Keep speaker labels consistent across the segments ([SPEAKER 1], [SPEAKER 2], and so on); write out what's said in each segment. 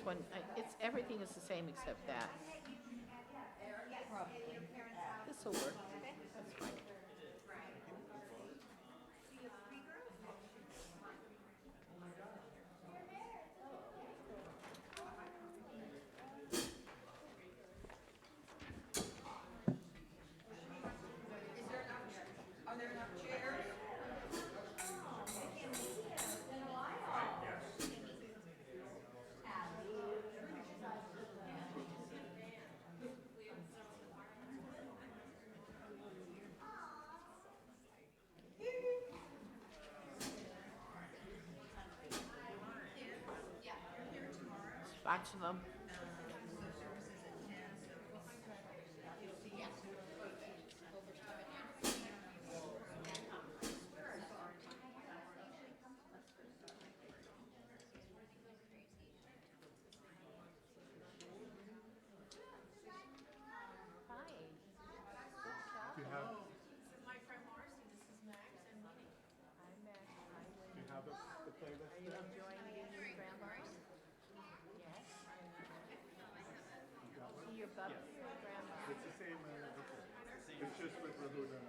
[SPEAKER 1] one, everything is the same except that. This'll work. That's fine. Watching them.
[SPEAKER 2] Do you have,
[SPEAKER 3] This is my friend Marcy, this is Max and Money.
[SPEAKER 2] do you have the playlist?
[SPEAKER 1] Are you enjoying being with grandma? Yes. See your bubby or your grandma?
[SPEAKER 2] It's the same, it's just with Rahuna. I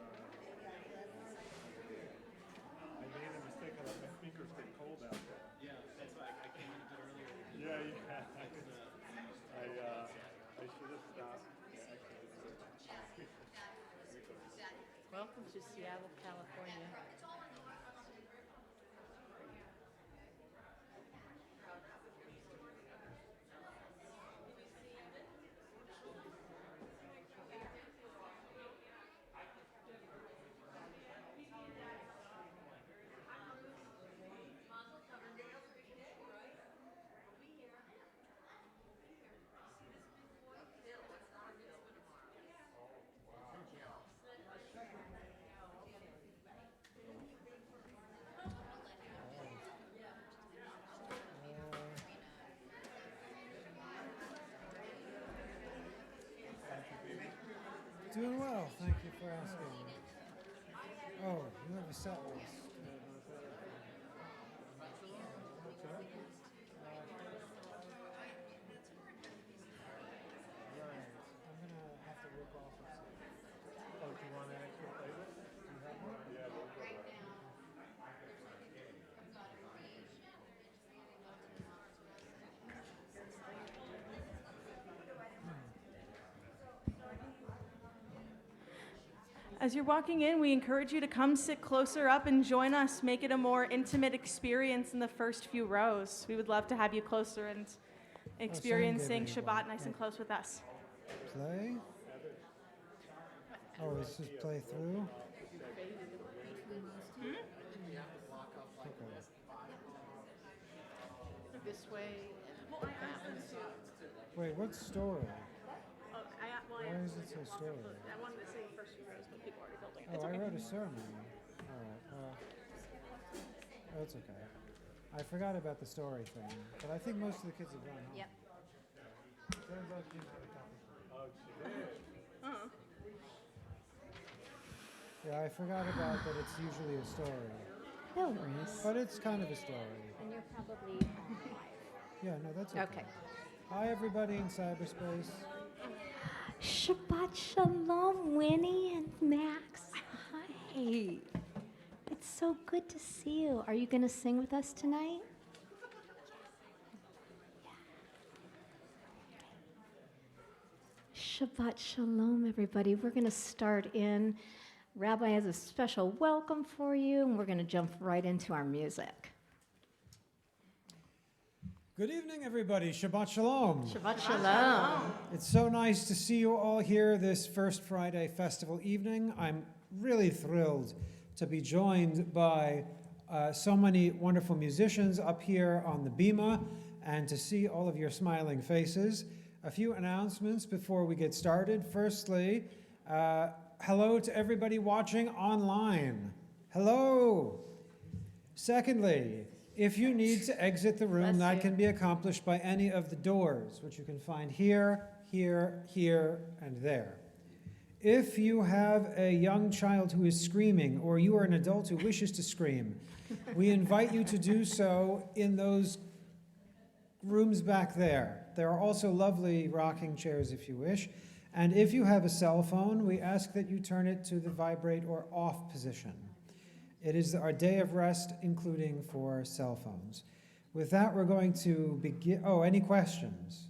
[SPEAKER 2] made a mistake, I let my speakers get cold out there.
[SPEAKER 4] Yeah, that's why I came in a bit earlier.
[SPEAKER 2] Yeah. I should have stopped.
[SPEAKER 1] Welcome to Seattle, California.
[SPEAKER 5] Doing well, thank you for asking. Oh, you have a set list. Right, I'm gonna have to work off of something.
[SPEAKER 2] Oh, do you want an extra playlist? Do you have one? Yeah, we'll go back.
[SPEAKER 3] As you're walking in, we encourage you to come sit closer up and join us. Make it a more intimate experience in the first few rows. We would love to have you closer and experiencing Shabbat nice and close with us.
[SPEAKER 5] Play? Oh, it's just play through? Okay.
[SPEAKER 1] This way.
[SPEAKER 5] Wait, what story?
[SPEAKER 3] Well,
[SPEAKER 5] Why is it so story?
[SPEAKER 3] I wanted to say the first few rows, but people are already building.
[SPEAKER 5] Oh, I wrote a sermon. Alright, well, that's okay. I forgot about the story thing, but I think most of the kids have gone home.
[SPEAKER 1] Yep.
[SPEAKER 5] Turns out she's got a copy.
[SPEAKER 2] Oh, she did.
[SPEAKER 5] Yeah, I forgot about that it's usually a story.
[SPEAKER 6] No worries.
[SPEAKER 5] But it's kind of a story.
[SPEAKER 6] And you're probably
[SPEAKER 5] Yeah, no, that's okay.
[SPEAKER 6] okay.
[SPEAKER 5] Hi, everybody in cyberspace.
[SPEAKER 6] Shabbat Shalom, Winnie and Max. Hi. It's so good to see you. Are you going to sing with us tonight? Shabbat Shalom, everybody. We're going to start in. Rabbi has a special welcome for you, and we're going to jump right into our music.
[SPEAKER 5] Good evening, everybody. Shabbat Shalom.
[SPEAKER 6] Shabbat Shalom.
[SPEAKER 5] It's so nice to see you all here this First Friday festival evening. I'm really thrilled to be joined by so many wonderful musicians up here on the bima and to see all of your smiling faces. A few announcements before we get started. Firstly, hello to everybody watching online. Hello. Secondly, if you need to exit the room, that can be accomplished by any of the doors, which you can find here, here, here, and there. If you have a young child who is screaming, or you are an adult who wishes to scream, we invite you to do so in those rooms back there. There are also lovely rocking chairs if you wish. And if you have a cell phone, we ask that you turn it to the vibrate or off position. It is our day of rest, including for cell phones. With that, we're going to begin. Oh, any questions?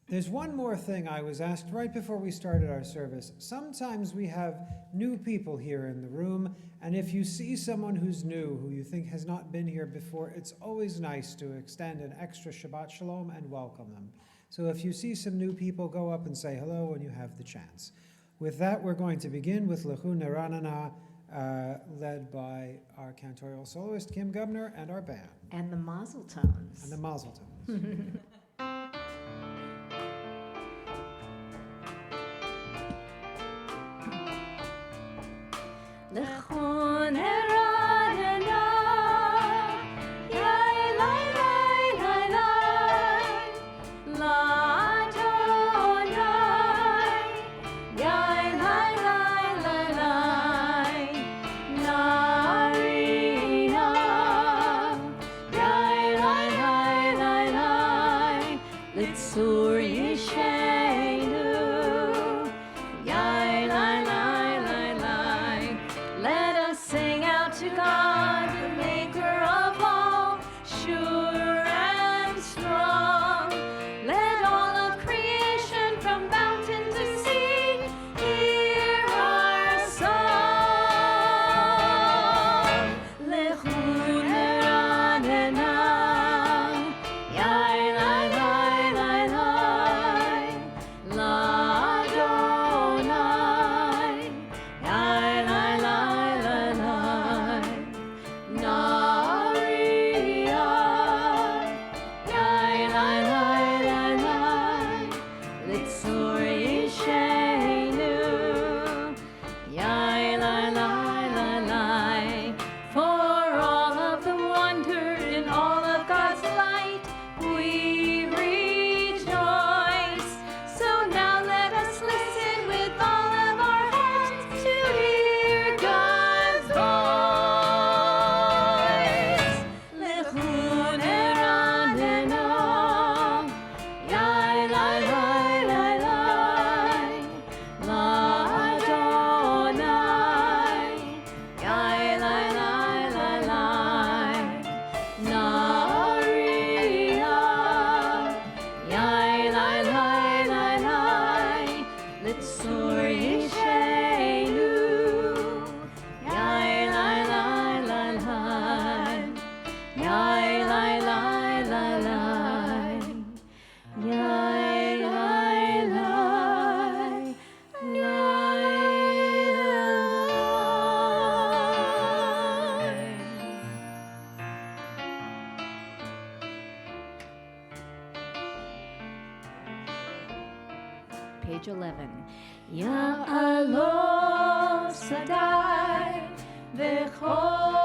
[SPEAKER 5] There's one more thing I was asked right before we started our service. Sometimes we have new people here in the room, and if you see someone who's new, who you think has not been here before, it's always nice to extend an extra Shabbat Shalom and welcome them. So if you see some new people, go up and say hello when you have the chance. With that, we're going to begin with Lechu Neranana, led by our cantorial soloist, Kim Gubner, and our band.
[SPEAKER 6] And the mazel tones.
[SPEAKER 5] And the Mazel Tones.
[SPEAKER 6] Lechon eranena, yai lai lai lai lai, la Adonai, yai lai lai lai lai, narina, yai lai lai lai lai, litzur yishenu, yai lai lai lai lai. Let us sing out to God, the maker of all, sure and strong. Let all of creation from mountain to sea hear our song. Lechu neranena, yai lai lai lai lai, la Adonai, yai lai lai lai lai, naria, yai lai lai lai lai, litzur yishenu, yai lai lai lai lai. For all of the wonder in all of God's light, we rejoice. So now let us listen with all of our hearts to hear God's voice. Lechu neranena, yai lai lai lai lai, la Adonai, yai lai lai lai lai, naria, yai lai lai lai lai, litzur yishenu, yai lai lai lai lai, yai lai lai lai lai, yai lai lai lai. Page 11. Ya'alo Sadai, v'chol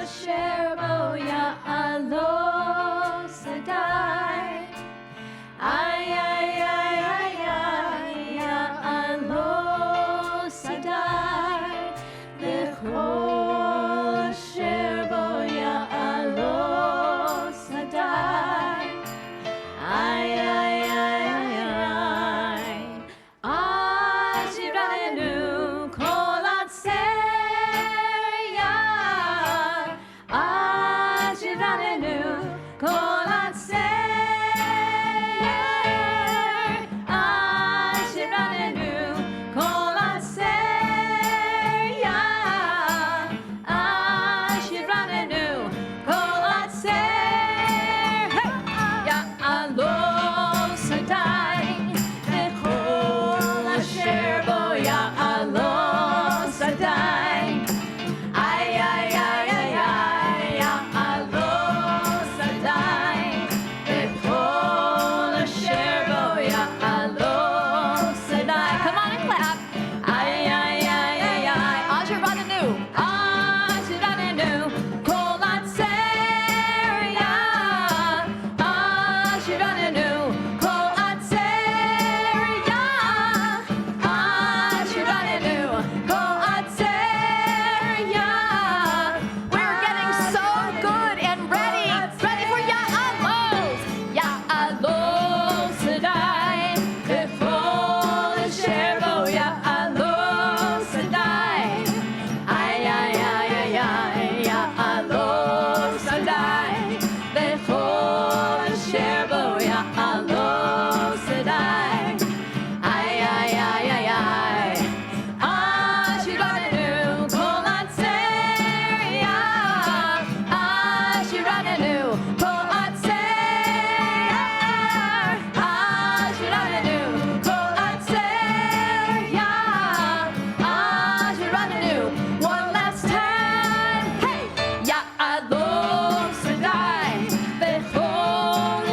[SPEAKER 6] asher bo ya'alo Sadai. Ay, ay, ay, ay, ay, ya'alo Sadai, v'chol asher bo ya'alo Sadai. Ay, ay, ay, ay, ay. Ashiranu kol atseya.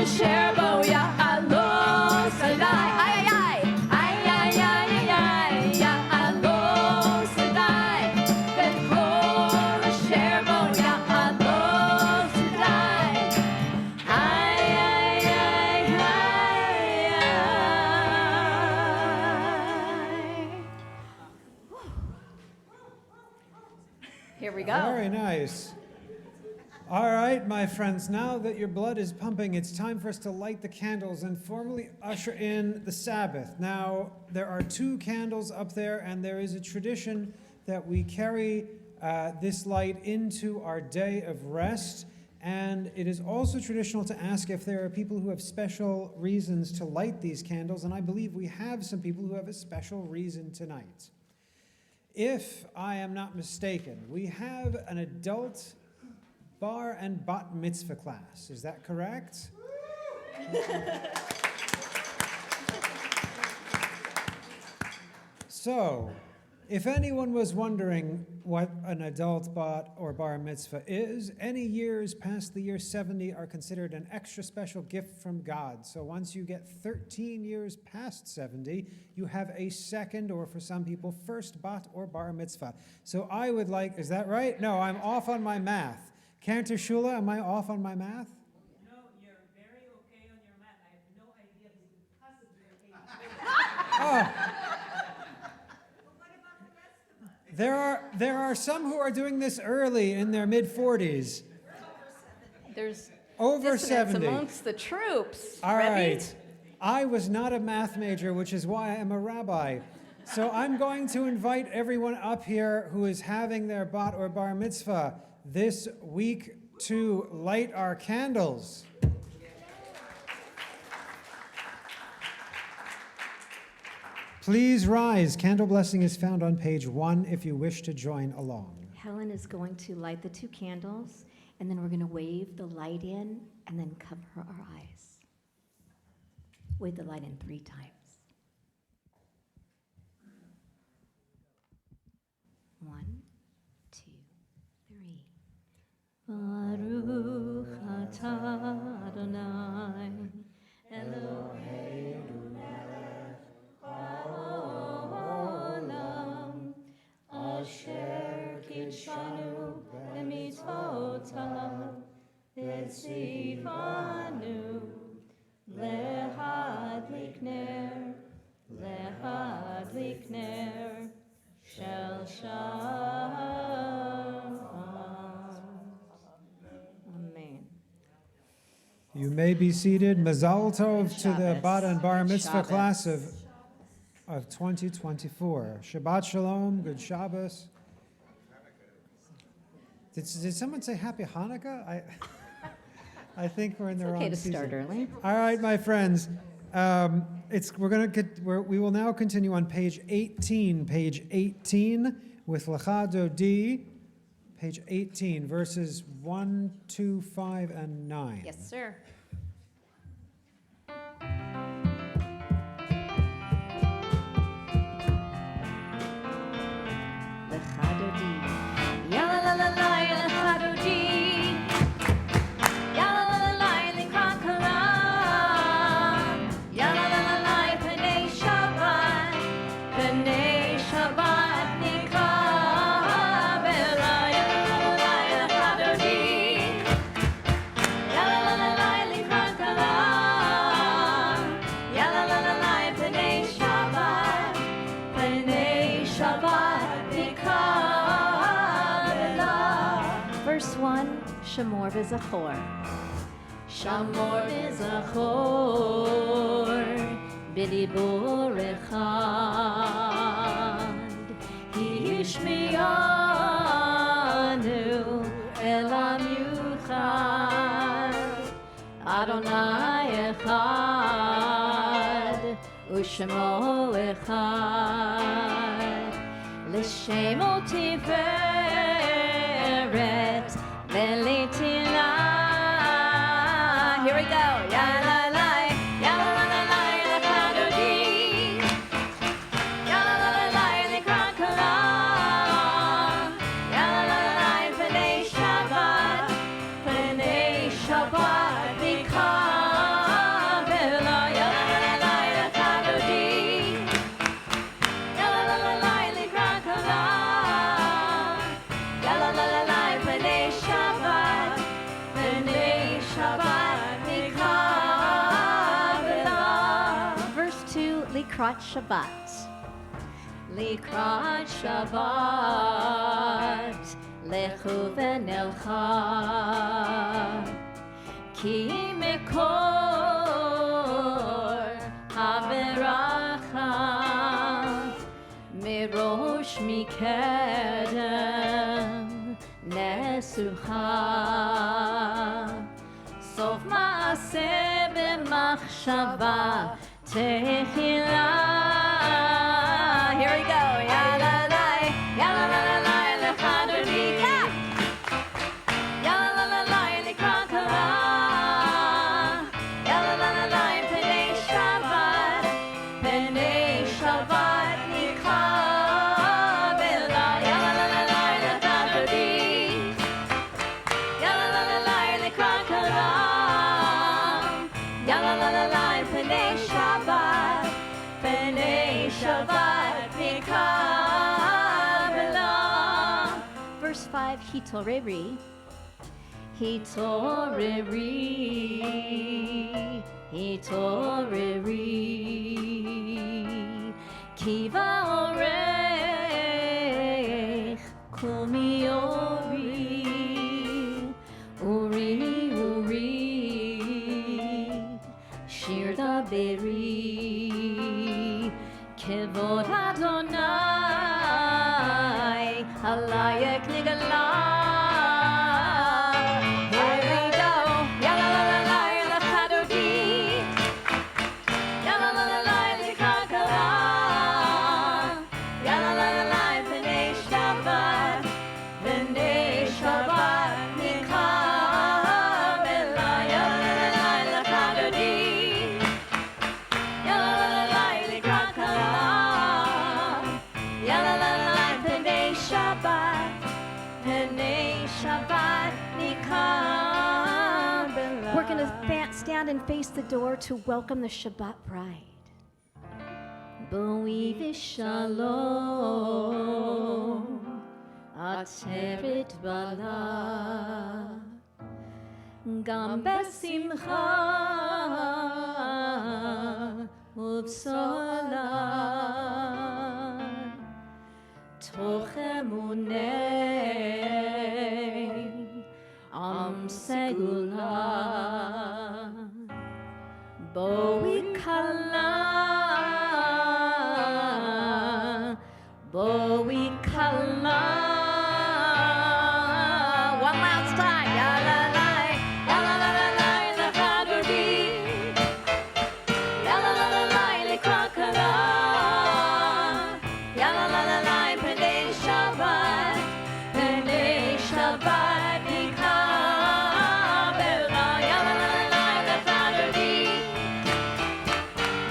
[SPEAKER 6] sherbo ya alo sadai. Ay ay ay ay ay ay ay ya alo sadai. Ben kol sherbo ya alo sadai. Ay ay ay ay ay. Here we go.
[SPEAKER 5] Very nice. All right, my friends, now that your blood is pumping, it's time for us to light the candles and formally usher in the Sabbath. Now, there are 2 candles up there, and there is a tradition that we carry this light into our day of rest. And it is also traditional to ask if there are people who have special reasons to light these candles, and I believe we have some people who have a special reason tonight. If I am not mistaken, we have an adult bar and bat mitzvah class. Is that correct? So, if anyone was wondering what an adult bat or bar mitzvah is, any years past the year 70 are considered an extra special gift from God. So once you get 13 years past 70, you have a second, or for some people, first bat or bar mitzvah. So I would like, is that right? No, I'm off on my math. Cantor Shula, am I off on my math?
[SPEAKER 2] No, you're very okay on your math. I have no idea who could possibly okay.
[SPEAKER 5] Oh. There are some who are doing this early in their mid-40s.
[SPEAKER 6] There's
[SPEAKER 5] Over
[SPEAKER 6] dissonance
[SPEAKER 5] 70.
[SPEAKER 6] amongst the troops.
[SPEAKER 5] All
[SPEAKER 6] Ready?
[SPEAKER 5] right. I was not a math major, which is why I'm a rabbi. So I'm going to invite everyone up here who is having their bat or bar mitzvah this week to light our candles. Please rise. Candle blessing is found on page 1 if you wish to join along.
[SPEAKER 1] Helen is going to light the 2 candles, and then we're going to wave the light in and then cover our eyes. Wave the light in 3 times. 1, 2, 3.
[SPEAKER 6] Baruch atah Adonai Eloheinu melech haolam asher kidshanu b'mitzvotav v'tzivanu lehadlik ner shel Shabbat. Amen.
[SPEAKER 5] You may be seated. Mazal tov to the
[SPEAKER 6] Shabbos.
[SPEAKER 5] Bat and Bar Mitzvah
[SPEAKER 6] Shabbos.
[SPEAKER 5] class of 2024. Shabbat Shalom, good Shabbos. Did someone say Happy Hanukkah? I think we're in the
[SPEAKER 1] It's
[SPEAKER 5] wrong
[SPEAKER 1] okay to
[SPEAKER 5] season.
[SPEAKER 1] start early.
[SPEAKER 5] All right, my friends. We will now continue on page 18. Page 18 with Lecha Dodi. Page 18, verses 1, 2, 5, and 9.
[SPEAKER 1] Yes, sir. Lecha Dodi.
[SPEAKER 6] Yalla la la la lecha dodi. Yalla la la la lekra kara. Yalla la la la pnei Shabbat. Pnei Shabbat nikra bela. Yalla la la la lecha dodi. Yalla la la la lekra kara. Yalla la la la pnei Shabbat. Pnei Shabbat nikra.
[SPEAKER 1] Verse 1, Shamor v'Zachor.
[SPEAKER 6] Shamor v'zachor b'dibur echad Hishmiyanu elam yuchad Adonai echad u'shemo echad l'shemo tiferet v'litina. Here we go. Ya la la, ya la la la la, lecha dodi. Ya la la la la, lekra kara. Ya la la la la, pnei Shabbat nikra
[SPEAKER 1] Likrat Shabbat.
[SPEAKER 6] Likrat Shabbat, lechu v'nelcha, ki mekor haveracha, mirosh mikedem nesucha, sof maaseh b'machshava tehila. Here we go. Ya la la la lechadoni. Ya la la la lekrakala. Ya la la la penei Shabbat. Penei Shabbat nikabela. Ya la la la lechadoni. Ya la la la lekrakala. Ya la la la penei Shabbat. Penei Shabbat mikabela.
[SPEAKER 1] Verse 5, Hitoreri.
[SPEAKER 6] Hitoreri, hitoreri, kiva orech, kumi ori, uri, uri, shir daberi, kevod Adonai, halayek nigala.
[SPEAKER 1] We're going to stand and face the door to welcome the Shabbat bride.
[SPEAKER 6] Boi v'shalom, ateret bala, gam besimcha uv'sola, toch emunei am segula, boi kala. Boi kala. One last time. Ya la la, ya la la la la, lechadoni. Ya la la la la, lekrakala. Ya la la la la, penei Shabbat. Penei Shabbat mikabela. Ya la la la la, lechadoni.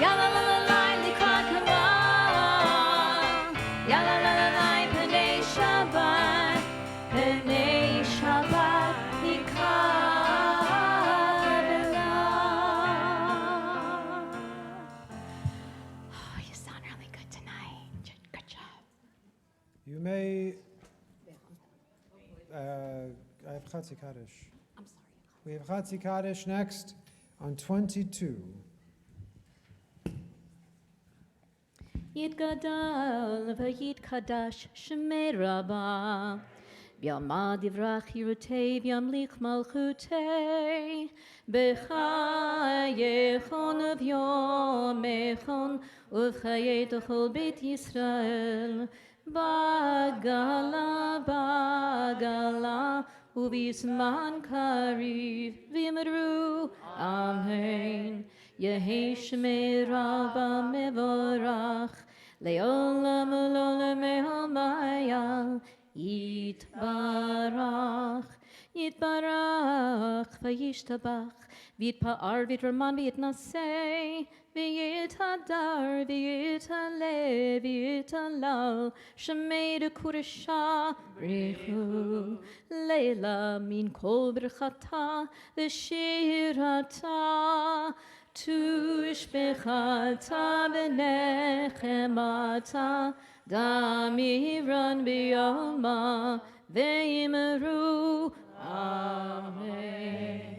[SPEAKER 6] Ya la la la la, lekrakala. Ya la la la la, penei Shabbat, penei Shabbat mikabela.
[SPEAKER 1] Oh, you sound really good tonight. Good job.
[SPEAKER 5] You may, I have Chatzi Kaddish.
[SPEAKER 1] I'm sorry.
[SPEAKER 5] We have Chatzi Kaddish next on 22.
[SPEAKER 6] Yitgadal v'yitkadash shemei Rabbah, v'yamad yivrach yirutei v'yamlich malchutei, b'chayechon v'yomechon uv'chayei t'chol beit Yisrael, bagala bagala uv'yisman kariv v'yimru amen. Yehi shmei Rabbah mevorach, le'olam u'lolam me'almaya, yitbarach, yitbarach, v'yishtabach, v'yitpa'ar, v'yitraman, v'yitnaseh, v'yithadar, v'yithaleh, v'yithalal, shemei d'kurasha, richu, leila min kol berchata, v'shirata, tushbechata v'nechemata, damiran b'yoma, v'yimeru, amen.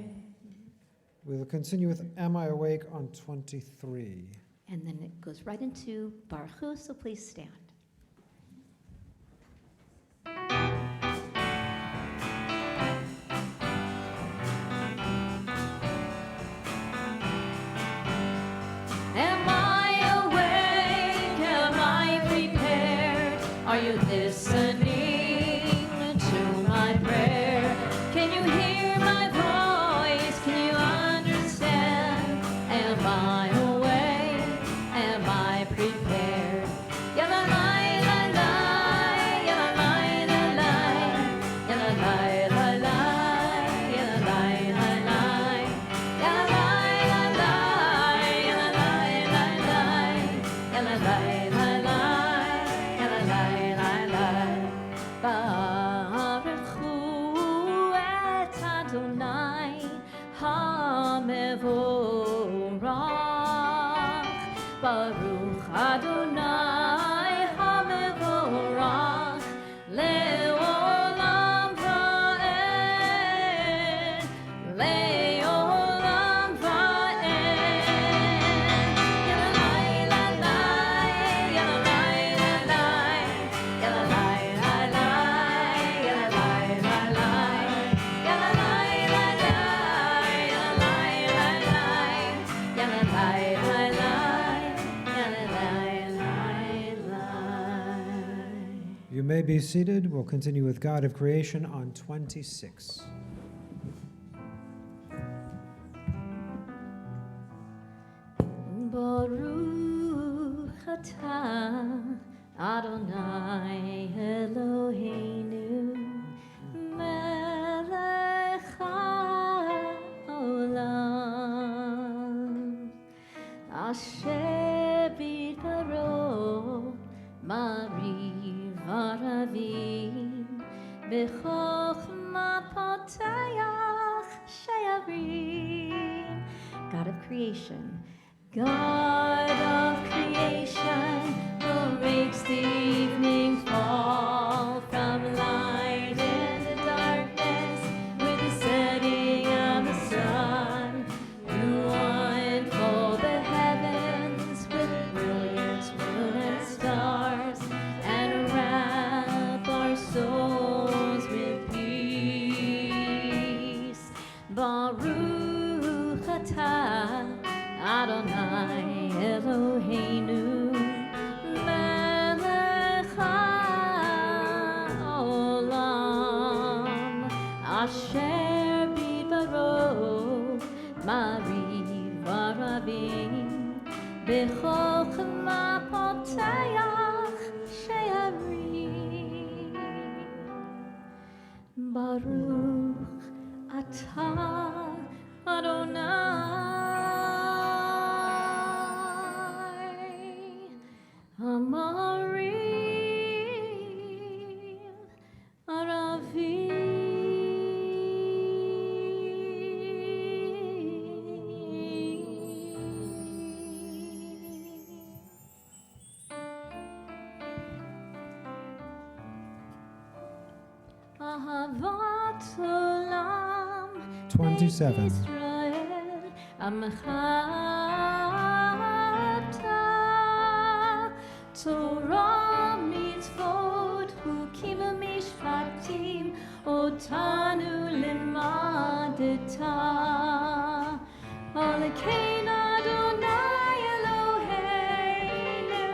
[SPEAKER 5] We'll continue with Am I Awake on 23.
[SPEAKER 1] and then it goes right into Baruch Hu, so please stand.
[SPEAKER 6] Am I awake? Am I prepared? Are you listening to my prayer? Can you hear my voice? Can you understand? Am I awake? Am I prepared? Ya la la la la, ya la la la la, ya la la la la, ya la la la la, ya la la la la, ya la la la la, ya la la la la, ya la la la la. Baruch Hu et Adonai HaMevorach. Baruch Adonai HaMevorach le'olam va'ed, le'olam va'ed. Ya la la la la, ya la la la la, ya la la la la, ya la la la la, ya la la la la, ya la la la la, ya la la la la, ya la la la la.
[SPEAKER 5] You may be seated. We'll continue with God of Creation on 26.
[SPEAKER 6] Baruch atah Adonai Eloheinu melech haolam asher bidbaro mariv aravim b'chokhma poteach she'arim.
[SPEAKER 1] God of creation,
[SPEAKER 6] God of creation, who makes the evening fall from light into darkness with the setting of the sun. You unfold the heavens with brilliant moon and stars and wrap our souls with peace. Baruch atah Adonai Eloheinu melech haolam asher bidbaro mariv aravim b'chokhma poteach she'arim. Baruch atah Adonai Amarim Aravim. Ahavat olam
[SPEAKER 5] 27.
[SPEAKER 6] Israel Amcha Torah mitzvot hukim mishpatim otanu limadeta Alekein Adonai Eloheinu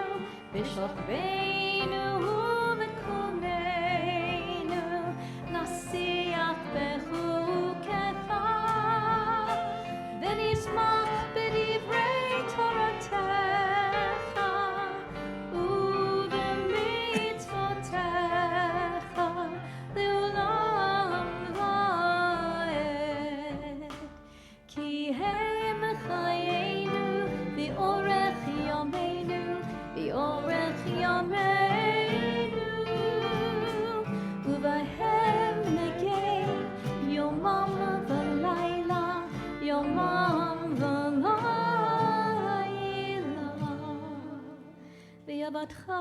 [SPEAKER 6] b'shokbeinu u'b'kumeinu nasiach bechukecha v'nismach b'divrei Toratecha u'b'mitzvotecha le'olam va'ed ki hem chayenu v'orech yameinu v'orech yameinu u'vahem negei yomam v'layla yomam v'layla v'yavatcha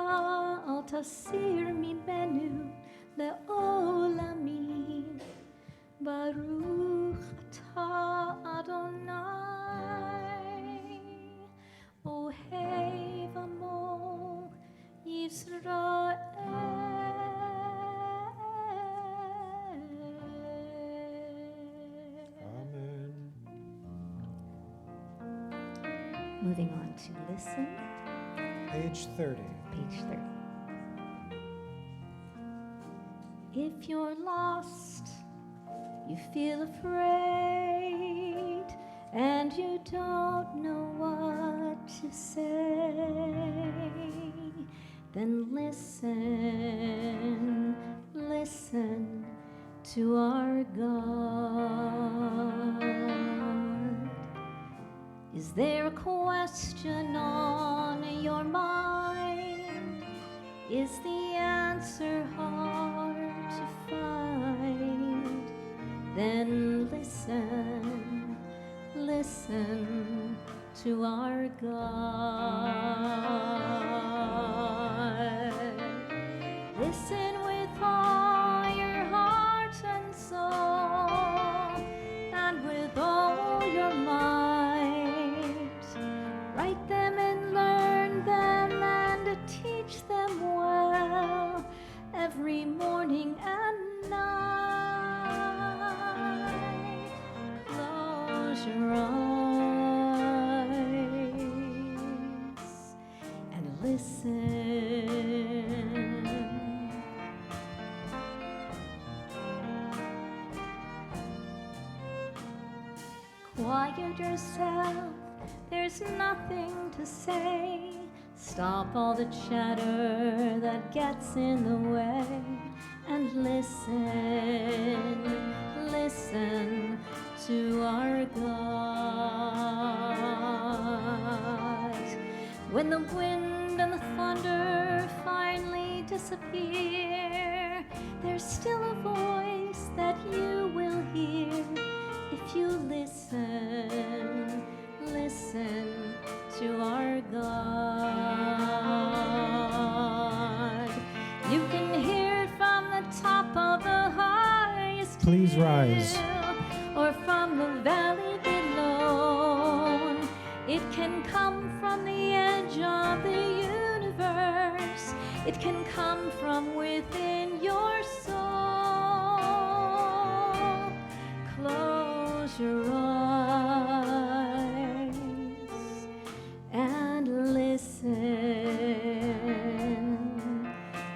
[SPEAKER 6] al tasir mimenu le'olamim Baruch atah Adonai Ohe
[SPEAKER 1] Moving on to listen,
[SPEAKER 5] Page 30.
[SPEAKER 1] page 30. If you're lost, you feel afraid, and you don't know what to say, then listen, listen to our God. Is there a question on your mind? Is the answer hard to find? Then listen, listen to our God. Listen with all your heart and soul, and with all your might. Write them and learn them and teach them well every morning and night. Close your eyes and listen. Quiet yourself, there's nothing to say. Stop all the chatter that gets in the way and listen, listen to our God. When the wind and the thunder finally disappear, there's still a voice that you will hear if you listen, listen to our God. You can hear it from the top of the highest
[SPEAKER 5] Please rise.
[SPEAKER 1] hill, or from the valley below. It can come from the edge of the universe. It can come from within your soul. Close your eyes and listen.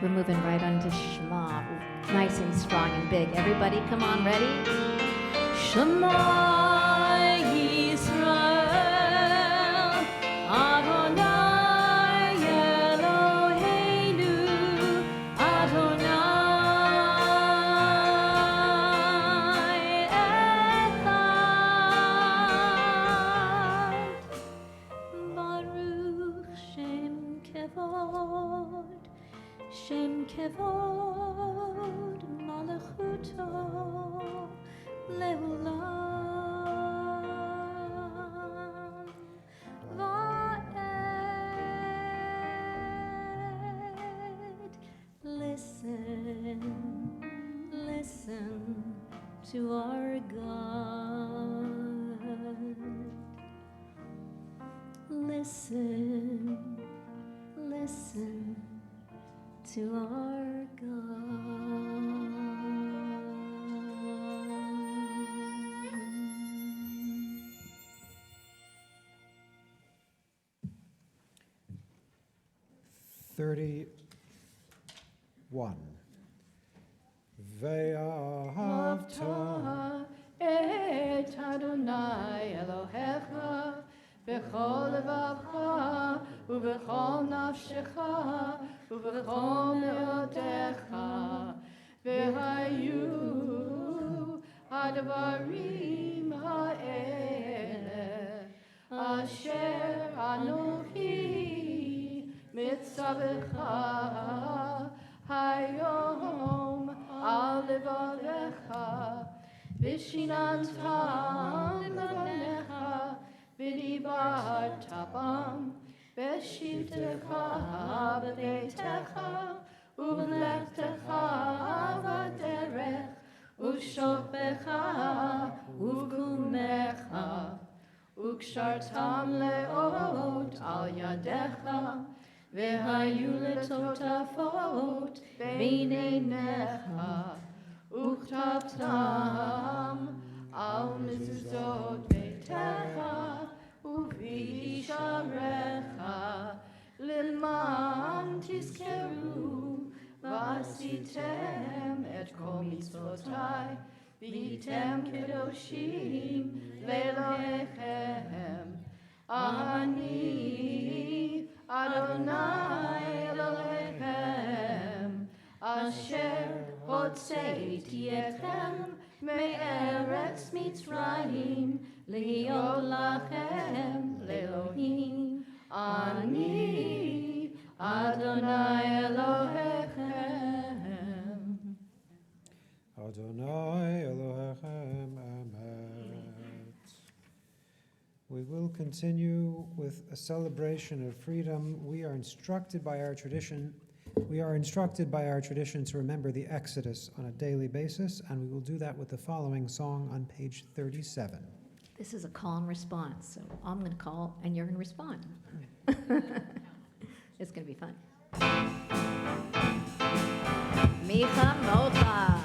[SPEAKER 1] We're moving right on to Shema, nice and strong and big. Everybody, come on, ready? Shema Yisrael, Adonai Eloheinu, Adonai Echad. Baruch Shem Kevod, Shem Kevod Malachuto Leolam Va'ed. Listen, listen to our God. Listen, listen to our God.
[SPEAKER 5] 31. Ve'ahavta
[SPEAKER 6] את אדוני אלוהיך בכל לבבך ובכל נפשך ובכל מאודך, והיו הדברים האלה אשר אנוכי מצווך היום על לבבך, ושיננתם לבניך ודיברת בם בשבתך בביתך ובלכתך בדרך ושוכבך ובקומך, וקשרתם לאות על ידיך, והיו לטוטפות בין עיניך, וכתבתם על מזוזות ביתך ובאישה V'yitem kedoshim le'Elohechem. Ani Adonai Elohechem, asher hotzeiti etchem me'eretz Mitzrayim, liot lachem le'Elohim. Ani Adonai Elohechem.
[SPEAKER 5] Adonai Elohechem Emet. We will continue with a celebration of freedom. We are instructed by our tradition to remember the Exodus on a daily basis, and we will do that with the following song on page 37.
[SPEAKER 1] This is a call and response, so I'm going to call and you're going to respond. It's going to be fun. Micha mocha,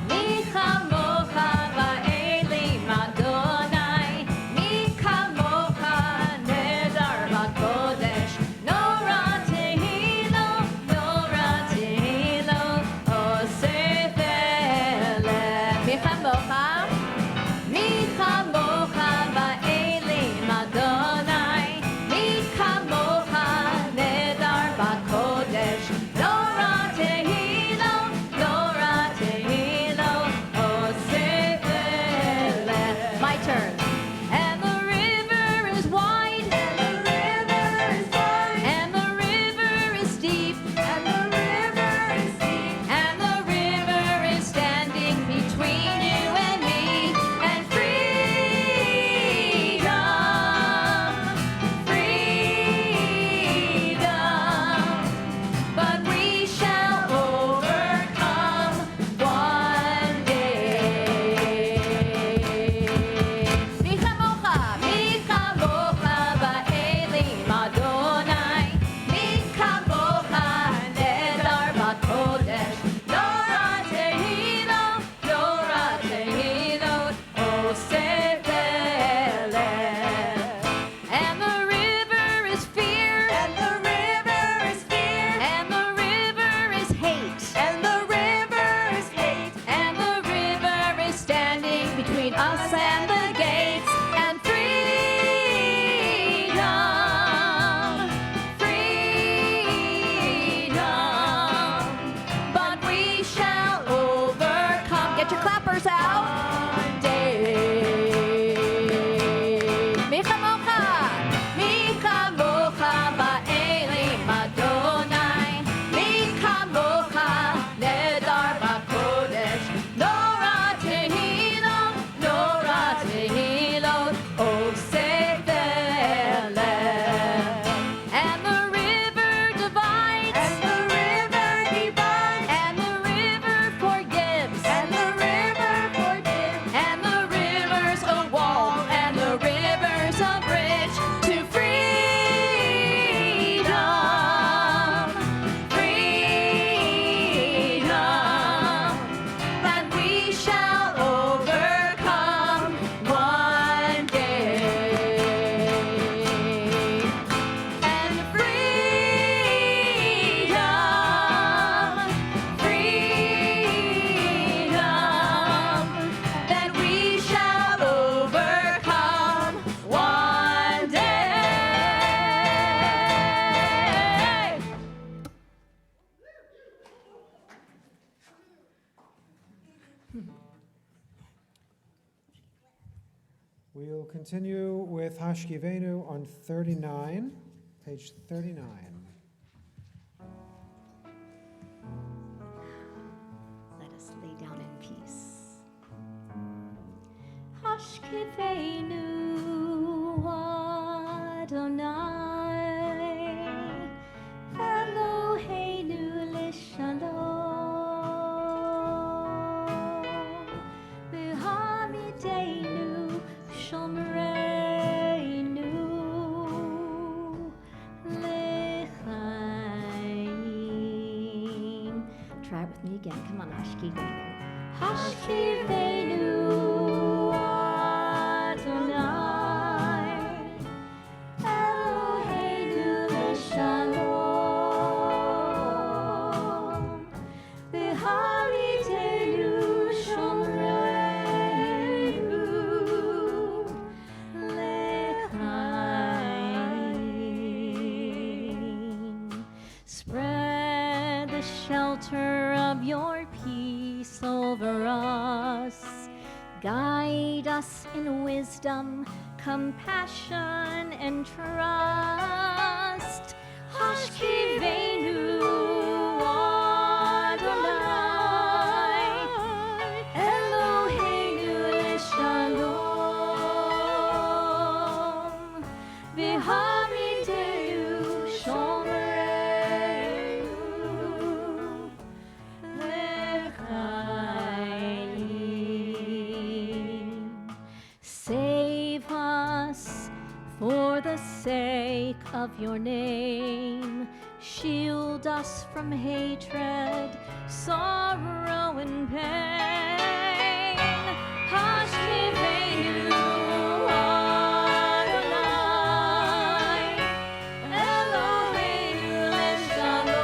[SPEAKER 1] micha mocha ba'elim Adonai, micha mocha nedar b'kodesh, nora tehilo, osef eleh. Micha mocha, micha mocha ba'elim Adonai, micha mocha nedar b'kodesh, nora tehilo, osef eleh. My turn. And the river is wide, and the river is wide, and the river is deep, and the river is deep, and the river is standing between you and me, and freedom, freedom. But we shall overcome one day. Micha mocha ba'elim Adonai, micha mocha nedar b'kodesh, nora tehilo, osef eleh. And the river is fear, and the river is fear, and the river is hate, and the river is hate, and the river is standing between us and the gates, and freedom, freedom. But we shall overcome. Get your clappers out. One day. Micha mocha ba'elim Adonai, micha mocha nedar b'kodesh, nora tehilo, osef eleh. And the river divides, and the river divides, and the river forgives, and the river forgives, and the river's a wall, and the river's a bridge to freedom, freedom. And we shall overcome one day. And freedom, freedom, that we shall overcome one day.
[SPEAKER 5] We'll continue with Hashkivenu on 39, page 39.
[SPEAKER 1] Let us lay down in peace. Hashkivenu Adonai, Eloheinu l'shalom, v'hamidenu shomreinu l'chaim. Try it with me again. Come on, Hashkivenu. Hashkivenu Adonai, Eloheinu l'shalom, v'hamidenu shomreinu shelter of your peace over us. Guide us in wisdom, compassion, and trust. Hashkivenu Adonai, Eloheinu Shalom, V'hamidenu Shomerenu L'chaim. Save us for the sake of your name. Shield us from hatred, sorrow, and pain. Hashkivenu Adonai, Eloheinu Shalom,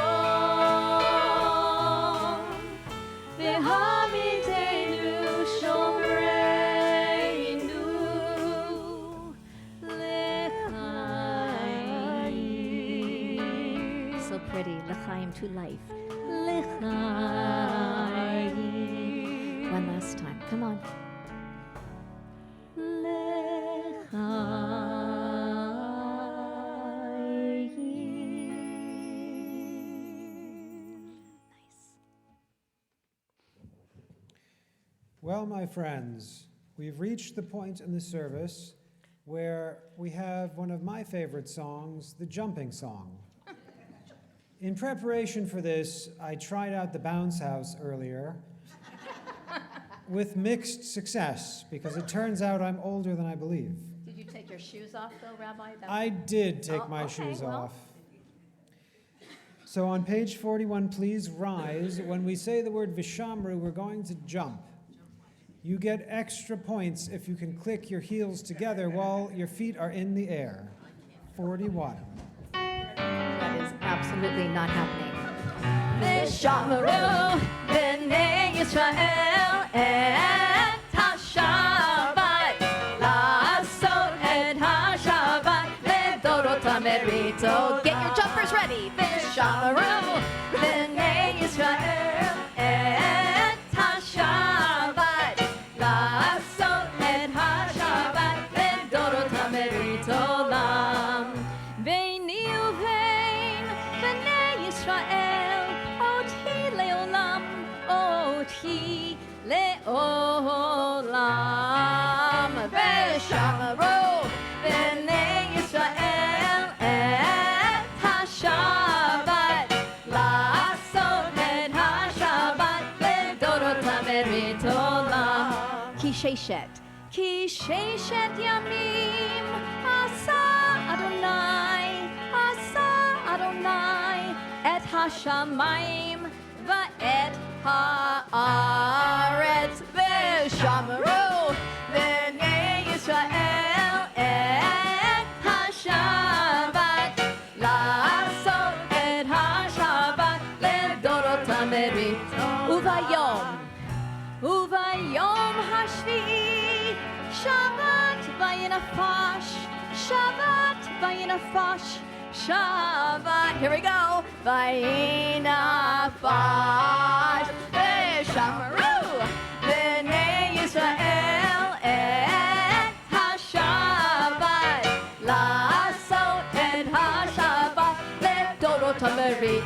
[SPEAKER 1] V'hamidenu Shomerenu L'chaim. So pretty, L'chaim to life. L'chaim. One last time, come on. L'chaim. Nice.
[SPEAKER 5] Well, my friends, we've reached the point in the service where we have one of my favorite songs, the jumping song. In preparation for this, I tried out the bounce house earlier with mixed success because it turns out I'm older than I believe.
[SPEAKER 1] Did you take your shoes off, though, Rabbi?
[SPEAKER 5] I did take
[SPEAKER 1] Oh,
[SPEAKER 5] my
[SPEAKER 1] okay,
[SPEAKER 5] shoes
[SPEAKER 1] well.
[SPEAKER 5] off. So on page 41, please rise. When we say the word Vishamru, we're going to jump. You get extra points if you can click your heels together while your feet are in the air. 41.
[SPEAKER 1] That is absolutely not happening. V'shamru b'nei Yisrael et ha-shabbat, la'asot et ha-shabbat ledorot hamerito. Get your jumpers ready. V'shamru b'nei Yisrael et ha-shabbat, la'asot et ha-shabbat ledorot hamerito lam. Beini uvein b'nei Yisrael, oti leolam, oti leolam. V'shamru b'nei Yisrael et ha-shabbat, la'asot et ha-shabbat ledorot hamerito lam. Ki sheshet yamim asa Adonai et hashamayim va'et haaretz. V'shamru b'nei Yisrael et hashabat, la'asot et hashabat ledorot hamerit. Uvayom hashvi'i Shabbat vayinafash, Shabbat vayinafash, Shabbat. Here we go. Vayinafash. V'shamru b'nei Yisrael et ha-shabbat, la'asot et ha-shabbat ledorot hamerit.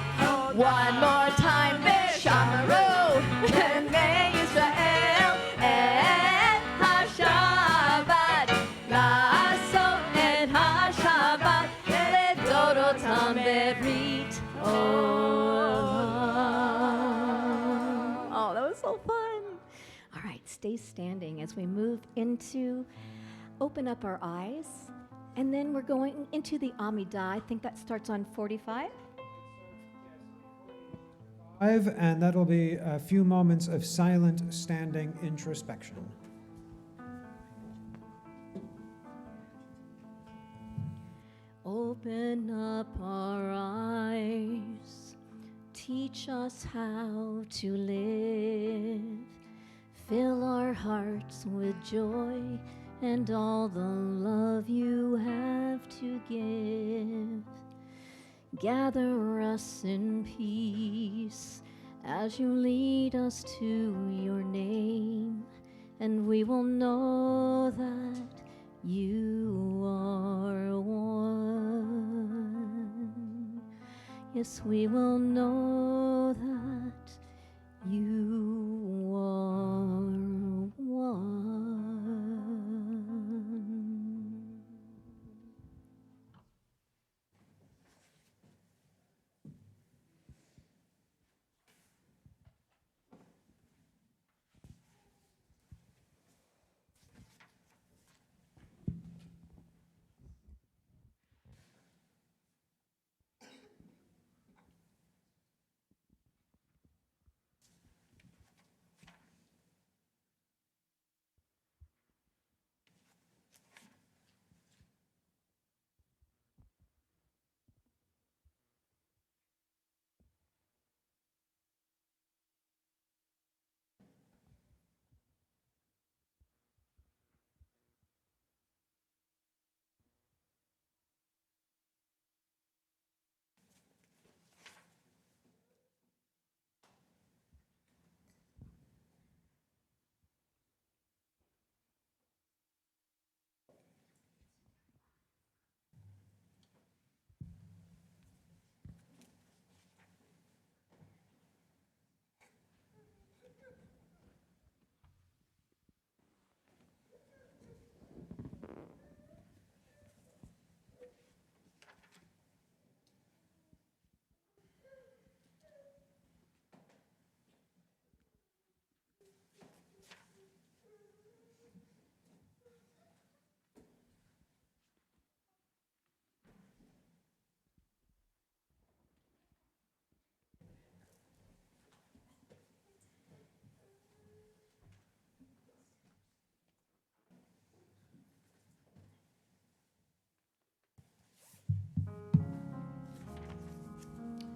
[SPEAKER 1] One more time. V'shamru b'nei Yisrael et ha-shabbat, la'asot et ha-shabbat ledorot hamerit. Oh, that was so fun. All right, stay standing as we move into open up our eyes. And then we're going into the Amidah. I think that starts on 45.
[SPEAKER 5] And that'll be a few moments of silent standing introspection.
[SPEAKER 1] Open up our eyes, teach us how to live, fill our hearts with joy and all the love you have to give. Gather us in peace
[SPEAKER 6] as you lead us to your name, and we will know that you are one. Yes, we will know that you are one.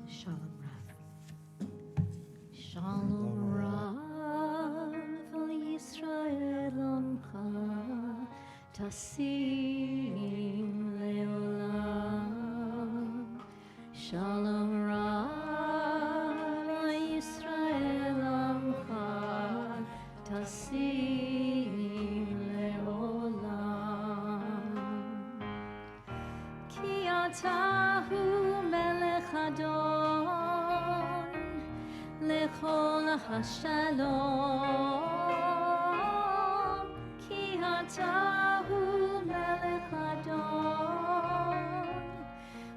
[SPEAKER 6] Shalom Rav. Shalom Rav al Yisrael Amcha Tasim Leolam. Shalom Rav al Yisrael Amcha Tasim Leolam. Ki atahu melech adon lechol hashalom. Ki atahu melech adon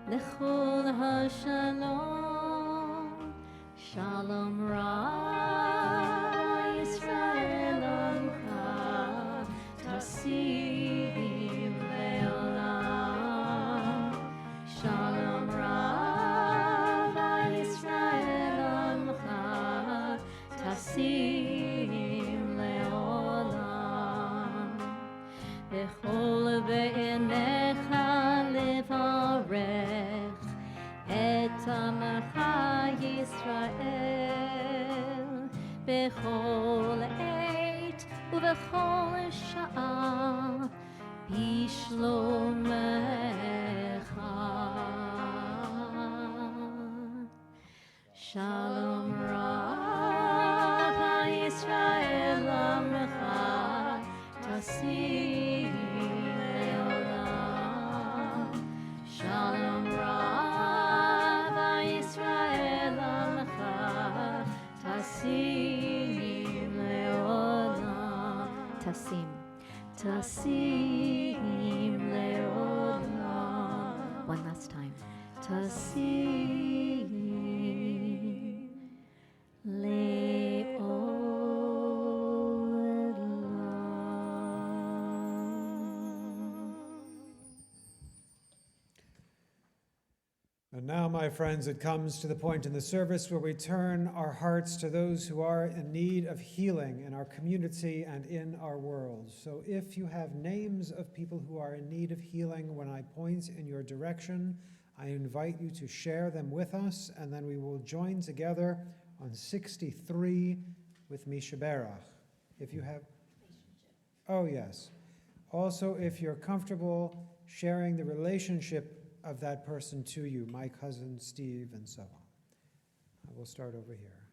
[SPEAKER 6] lechol hashalom. Shalom Rav Yisrael Amcha Tasim Leolam. Shalom Rav Yisrael Amcha Tasim Leolam. Bechol be'enecha levarech et Amcha Yisrael bechol עת ובכל שעה בשלומך. Shalom Rav Yisrael Amcha Tasim Leolam. Shalom Rav Yisrael Amcha Tasim Leolam. Tasim Leolam. One last time. Tasim
[SPEAKER 5] And now, my friends, it comes to the point in the service where we turn our hearts to those who are in need of healing in our community and in our world. So if you have names of people who are in need of healing, when I point in your direction, I invite you to share them with us, and then we will join together on 63 with Misha Berach. If you have... Oh, yes. Also, if you're comfortable sharing the relationship of that person to you, my cousin Steve, and so on. I will start over here.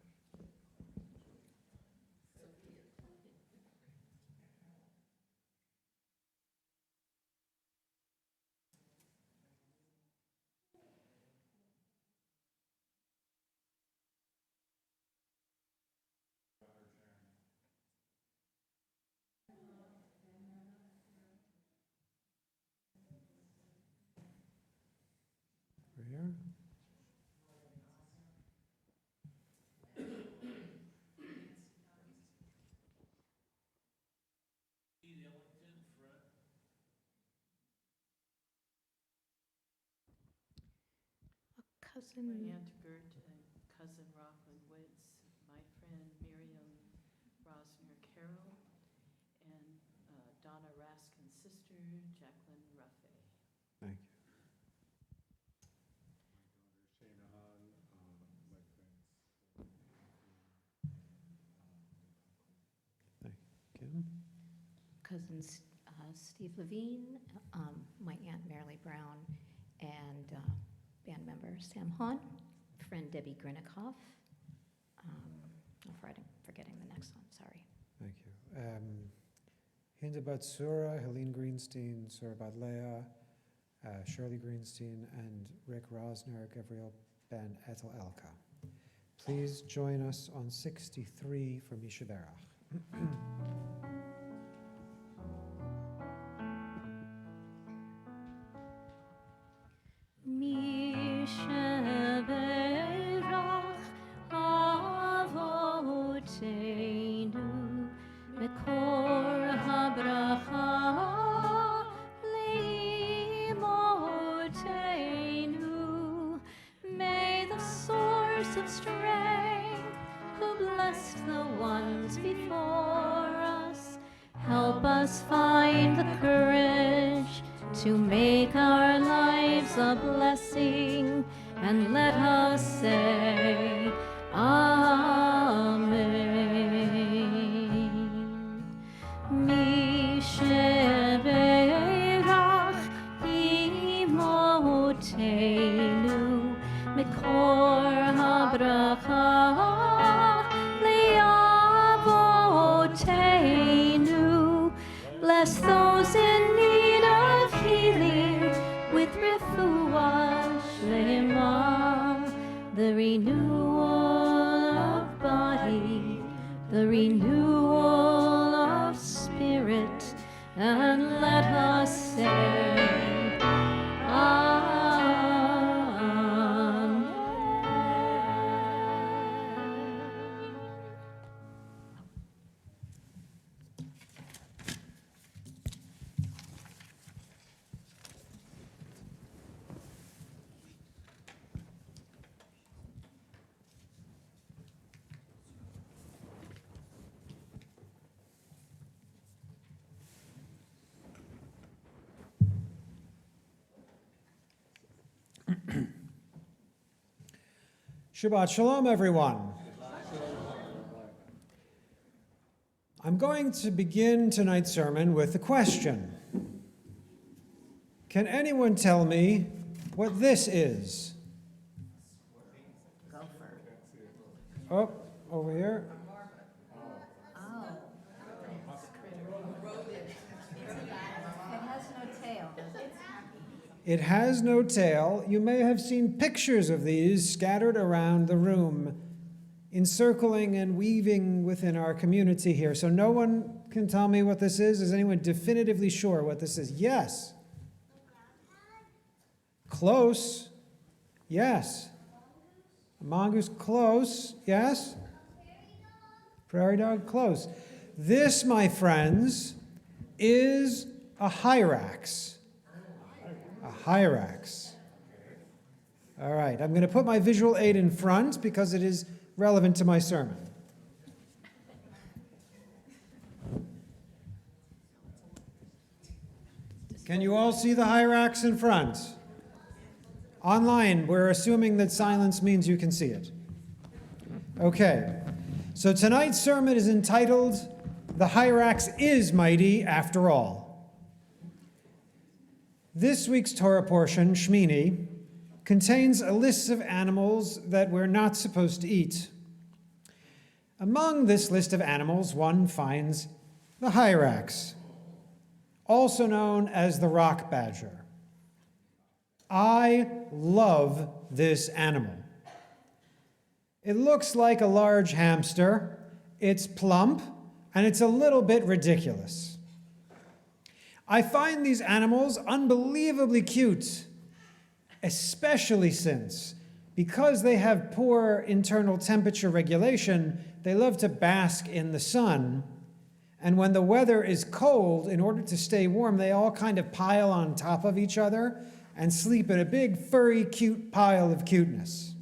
[SPEAKER 6] Cousin,
[SPEAKER 7] My Aunt Gert and cousin Rockland Witz, my friend Miriam Rosner Carroll, and Donna Raskin's sister, Jacqueline Ruffey.
[SPEAKER 5] Thank you. Kim?
[SPEAKER 6] cousin Steve Levine, my Aunt Marilee Brown, and band member Sam Hahn, friend Debbie Grinikoff. I'm forgetting the next one, sorry.
[SPEAKER 5] Thank you. Hindabat Sura, Helene Greenstein, Surabat Leah, Shirley Greenstein, and Rick Rosner, Gabriel Ben Etel Elka. Please join us on 63 for Misha Berach.
[SPEAKER 1] Misheberach avotenu mekor habracha leimotenu. May the source of strength, who blessed the ones before us, help us find the courage to make our lives a blessing, and let us say, Amen. Misheberach imotenu mekor habracha leavotenu. Bless those in need of healing with refuah shlema, the renewal of body, the renewal of spirit, and let us say, Amen.
[SPEAKER 5] Shabbat Shalom, everyone. I'm going to begin tonight's sermon with a question. Can anyone tell me what this is? Oh, over here. It has no tail. You may have seen pictures of these scattered around the room, encircling and weaving within our community here. So no one can tell me what this is? Is anyone definitively sure what this is? Yes. Close. Yes. A mongoose, close. Yes. Prairie dog, close. This, my friends, is a hyrax. A hyrax. All right, I'm going to put my visual aid in front because it is relevant to my sermon. Can you all see the hyrax in front? Online, we're assuming that silence means you can see it. Okay, so tonight's sermon is entitled, "The Hyrax is Mighty After All." This week's Torah portion, Shmini, contains a list of animals that we're not supposed to eat. Among this list of animals, one finds the hyrax, also known as the rock badger. I love this animal. It looks like a large hamster, it's plump, and it's a little bit ridiculous. I find these animals unbelievably cute, especially since, because they have poor internal temperature regulation, they love to bask in the sun. And when the weather is cold, in order to stay warm, they all kind of pile on top of each other and sleep in a big, furry, cute pile of cuteness.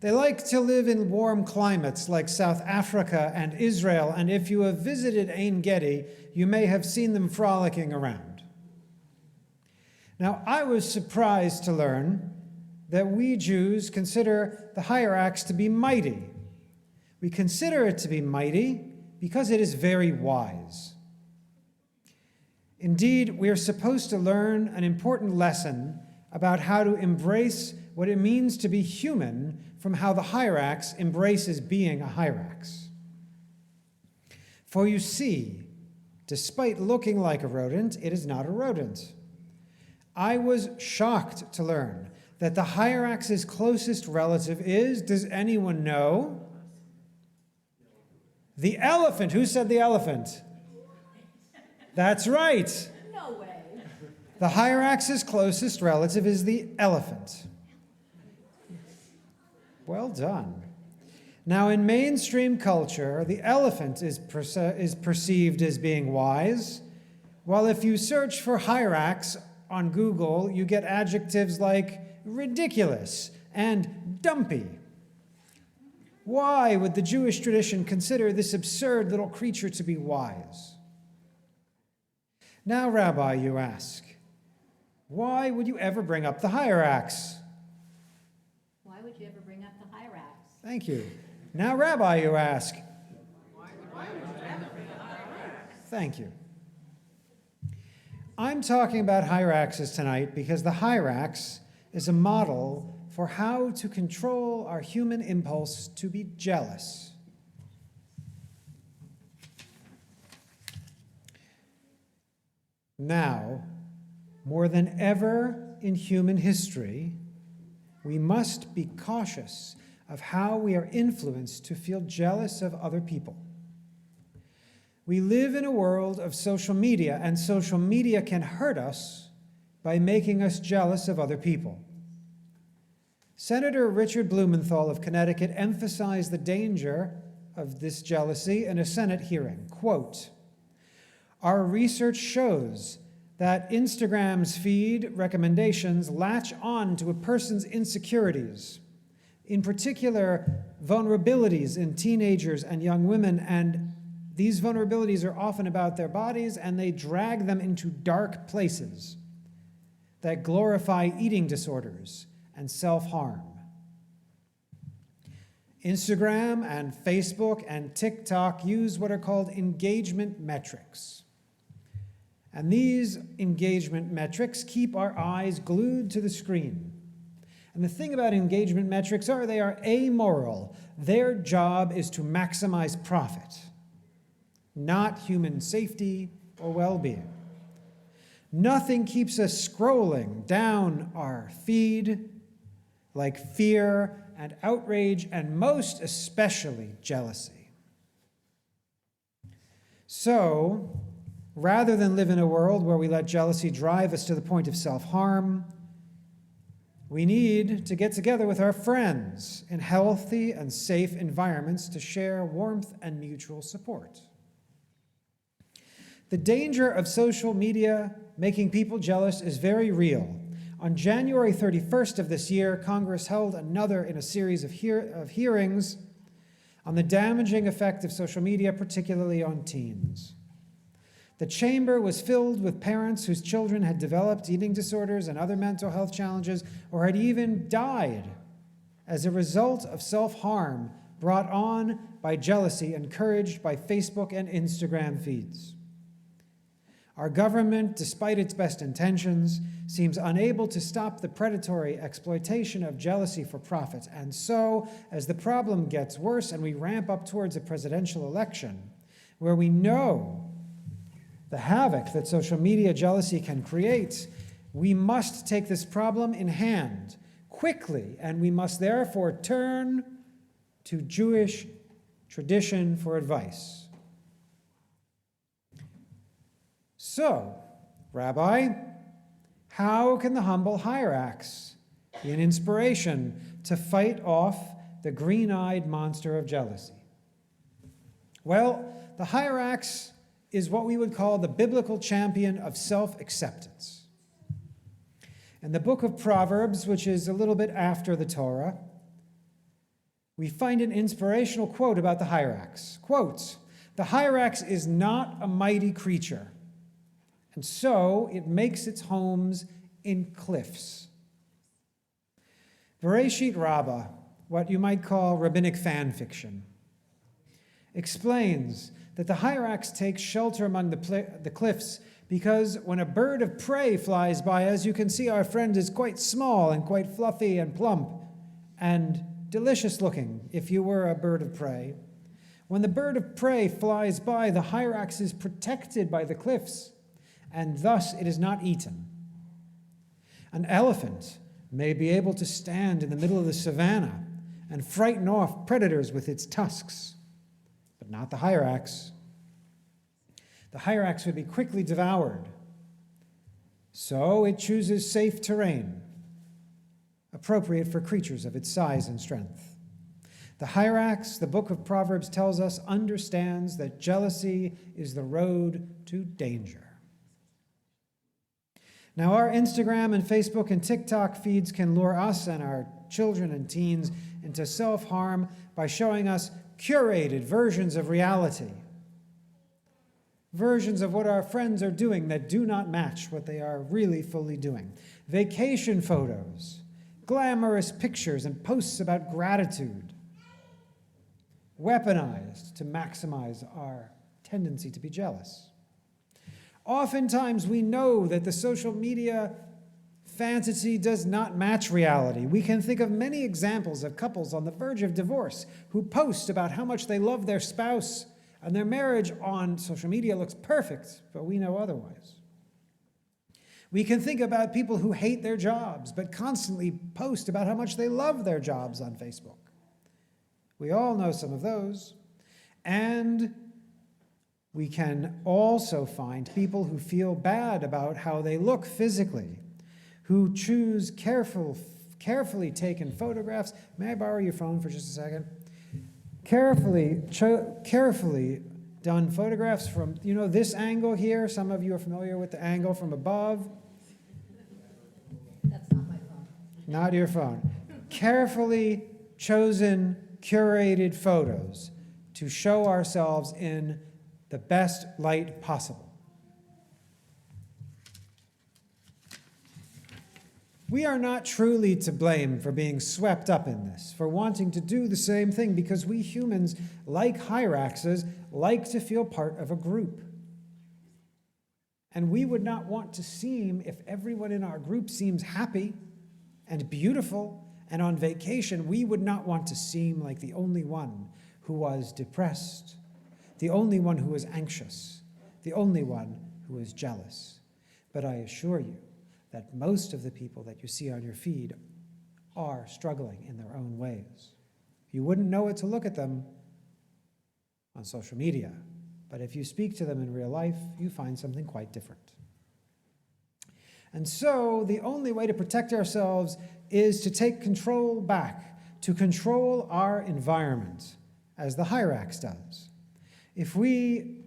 [SPEAKER 5] They like to live in warm climates like South Africa and Israel, and if you have visited Ein Gedi, you may have seen them frolicking around. Now, I was surprised to learn that we Jews consider the hierarchs to be mighty. We consider it to be mighty because it is very wise. Indeed, we are supposed to learn an important lesson about how to embrace what it means to be human from how the hierarchs embraces being a hierarchs. For you see, despite looking like a rodent, it is not a rodent. I was shocked to learn that the hierarch's closest relative is, does anyone know? The elephant. Who said the elephant? That's right.
[SPEAKER 6] No way.
[SPEAKER 5] The hierarch's closest relative is the elephant. Well done. Now, in mainstream culture, the elephant is perceived as being wise, while if you search for hierarchs on Google, you get adjectives like ridiculous and dumpy. Why would the Jewish tradition consider this absurd little creature to be wise? Now, Rabbi, you ask, why would you ever bring up the hierarchs?
[SPEAKER 6] Why would you ever bring up the hierarchs?
[SPEAKER 5] Thank you. Now, Rabbi, you ask. Thank you. I'm talking about hierarchs tonight because the hierarchs is a model for how to control our human impulse to be jealous. Now, more than ever in human history, we must be cautious of how we are influenced to feel jealous of other people. We live in a world of social media, and social media can hurt us by making us jealous of other people. Senator Richard Blumenthal of Connecticut emphasized the danger of this jealousy in a Senate hearing. Quote, "Our research shows that Instagram's feed recommendations latch on to a person's insecurities, in particular vulnerabilities in teenagers and young women, and these vulnerabilities are often about their bodies, and they drag them into dark places that glorify eating disorders and self-harm. Instagram and Facebook and TikTok use what are called engagement metrics. And these engagement metrics keep our eyes glued to the screen. And the thing about engagement metrics are they are amoral. Their job is to maximize profit, not human safety or well-being. Nothing keeps us scrolling down our feed like fear and outrage, and most especially jealousy. So, rather than live in a world where we let jealousy drive us to the point of self-harm, we need to get together with our friends in healthy and safe environments to share warmth and mutual support. The danger of social media making people jealous is very real. On January 31st of this year, Congress held another in a series of hearings on the damaging effect of social media, particularly on teens. The chamber was filled with parents whose children had developed eating disorders and other mental health challenges, or had even died as a result of self-harm brought on by jealousy encouraged by Facebook and Instagram feeds. Our government, despite its best intentions, seems unable to stop the predatory exploitation of jealousy for profit. And so, as the problem gets worse and we ramp up towards a presidential election, where we know the havoc that social media jealousy can create, we must take this problem in hand quickly, and we must therefore turn to Jewish tradition for advice. So, Rabbi, how can the humble hierarchs be an inspiration to fight off the green-eyed monster of jealousy? Well, the hierarchs is what we would call the biblical champion of self-acceptance. In the book of Proverbs, which is a little bit after the Torah, we find an inspirational quote about the hyrax. Quote, "The hyrax is not a mighty creature, and so it makes its homes in cliffs." Bereshit Rabbah, what you might call rabbinic fan fiction, explains that the hyrax takes shelter among the cliffs because when a bird of prey flies by, as you can see, our friend is quite small and quite fluffy and plump and delicious looking if you were a bird of prey. When the bird of prey flies by, the hyrax is protected by the cliffs, and thus it is not eaten. An elephant may be able to stand in the middle of the savannah and frighten off predators with its tusks, but not the hyrax. The hyrax would be quickly devoured, so it chooses safe terrain, appropriate for creatures of its size and strength. The hyrax, the book of Proverbs tells us, understands that jealousy is the road to danger. Now, our Instagram and Facebook and TikTok feeds can lure us and our children and teens into self-harm by showing us curated versions of reality, versions of what our friends are doing that do not match what they are really fully doing. Vacation photos, glamorous pictures, and posts about gratitude, weaponized to maximize our tendency to be jealous. Oftentimes, we know that the social media fantasy does not match reality. We can think of many examples of couples on the verge of divorce who post about how much they love their spouse, and their marriage on social media looks perfect, but we know otherwise. We can think about people who hate their jobs, but constantly post about how much they love their jobs on Facebook. We all know some of those. And we can also find people who feel bad about how they look physically, who choose carefully taken photographs. May I borrow your phone for just a second? Carefully done photographs from, this angle here. Some of you are familiar with the angle from above.
[SPEAKER 6] That's not my phone.
[SPEAKER 5] Not your phone. Carefully chosen, curated photos to show ourselves in the best light possible. We are not truly to blame for being swept up in this, for wanting to do the same thing, because we humans, like hyraxes, like to feel part of a group. And we would not want to seem, if everyone in our group seems happy and beautiful and on vacation, we would not want to seem like the only one who was depressed, the only one who was anxious, the only one who was jealous. But I assure you that most of the people that you see on your feed are struggling in their own ways. You wouldn't know it to look at them on social media, but if you speak to them in real life, you find something quite different. And so the only way to protect ourselves is to take control back, to control our environment, as the hyrax does. If we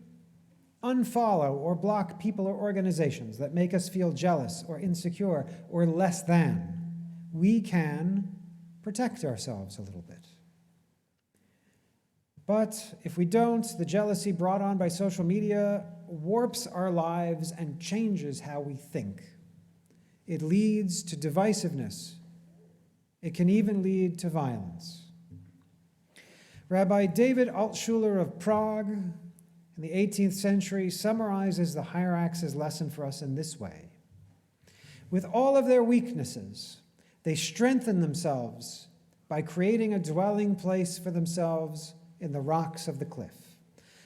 [SPEAKER 5] unfollow or block people or organizations that make us feel jealous or insecure or less than, we can protect ourselves a little bit. But if we don't, the jealousy brought on by social media warps our lives and changes how we think. It leads to divisiveness. It can even lead to violence. Rabbi David Altshuler of Prague in the 18th century summarizes the hyrax's lesson for us in this way. With all of their weaknesses, they strengthen themselves by creating a dwelling place for themselves in the rocks of the cliff.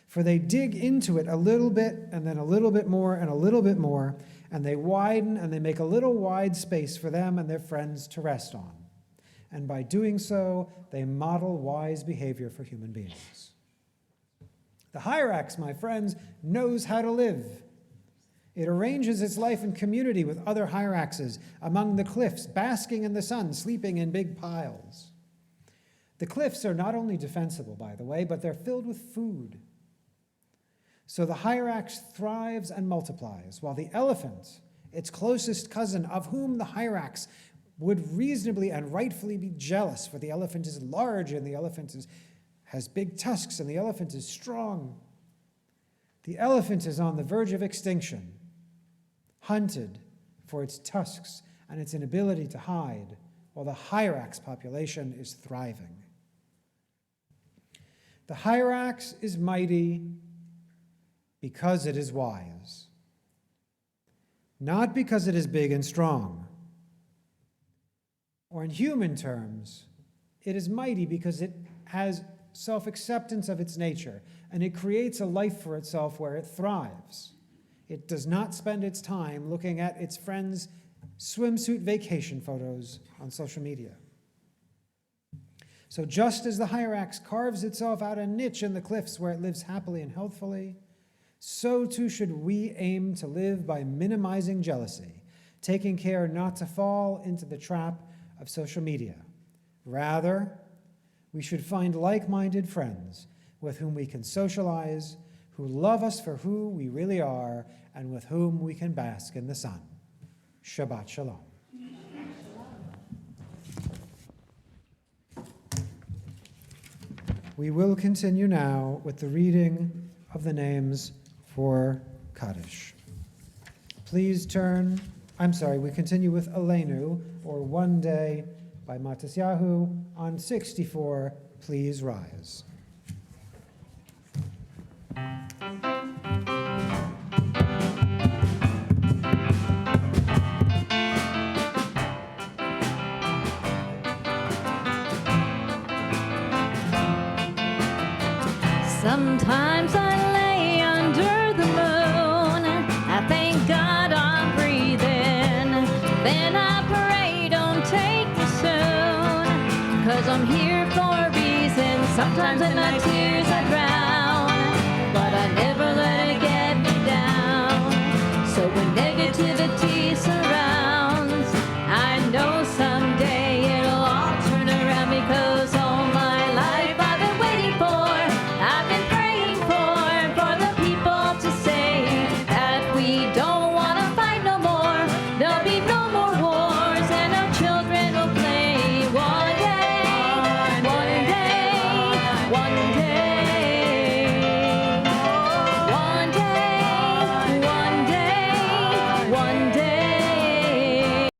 [SPEAKER 5] For they dig into it a little bit, and then a little bit more, and a little bit more, and they widen and they make a little wide space for them and their friends to rest on. And by doing so, they model wise behavior for human beings. The hyrax, my friends, knows how to live. It arranges its life in community with other hyraxes among the cliffs, basking in the sun, sleeping in big piles. The cliffs are not only defensible, by the way, but they're filled with food. So the hyrax thrives and multiplies, while the elephant its closest cousin, of whom the hyrax would reasonably and rightfully be jealous, for the elephant is large and the elephant has big tusks and the elephant is strong. The elephant is on the verge of extinction, hunted for its tusks and its inability to hide, while the hyrax population is thriving. The hyrax is mighty because it is wise, not because it is big and strong. Or in human terms, it is mighty because it has self-acceptance of its nature, and it creates a life for itself where it thrives. It does not spend its time looking at its friends' swimsuit vacation photos on social media. So just as the hyrax carves itself out a niche in the cliffs where it lives happily and healthfully, so too should we aim to live by minimizing jealousy, taking care not to fall into the trap of social media. Rather, we should find like-minded friends with whom we can socialize, who love us for who we really are, and with whom we can bask in the sun. Shabbat Shalom. We will continue now with the reading of the names for Kaddish. Please we continue with Aleinu, or One Day, by Matisyahu, on 64. Please rise.
[SPEAKER 6] Sometimes I lay under the moon, I thank God I'm breathing. Then I pray, don't take me soon, 'cause I'm here for a reason. Sometimes in my tears I drown, but I never let it get me down. So when negativity surrounds